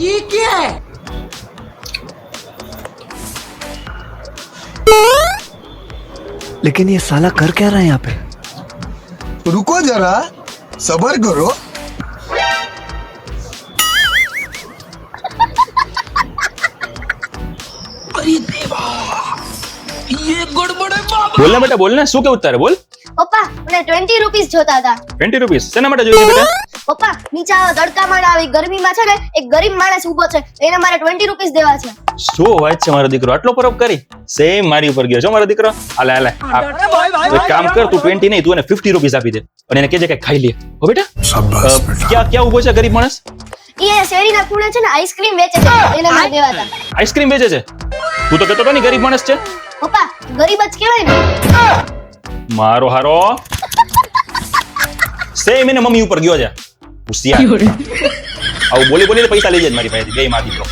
ये क्या है? लेकिन ये साला कर क्या रहा है यहाँ पे? रुको जरा, सबर करो। अरे देवा, ये गड़बड़ है बाबा। બોલ ને બેટા બોલ ને શું કેવું તારે બોલ પપ્પા મને 20 રૂપીસ જોતા હતા 20 રૂપીસ શેના માટે જોઈએ છે બેટા પપ્પા નીચે આવો તડકામાં આવી ગરમીમાં છે ને એક ગરીબ માણસ ઊભો છે એને મારે 20 રૂપીસ દેવા છે શું વાત છે મારો દીકરો આટલો પરોપકાર કરી સેમ મારી ઉપર ગયો છો મારો દીકરો હાલે હાલે એક કામ કર તું 20 નહીં તું એને 50 રૂપીસ આપી દે અને એને કહેજે કે ખાઈ લે હો બેટા ક્યાં ઉભો છે ગરીબ માણસ એ શેરીના ખૂણે છે ને આઈસ્ક્રીમ વેચે છે એને મારે દેવા હતા આઈસ્ક્રીમ વેચે છે તું તો કહેતો હતો ને ગરીબ માણસ છે પપ્પા ગરીબ જ કહેવાય ને મારો હારો સેમ એને મમ્મી ઉપર ગયો છે હોશિયાર આવું બોલી બોલીને પૈસા લઈ જાય મારી પાસેથી બે માં દીકરો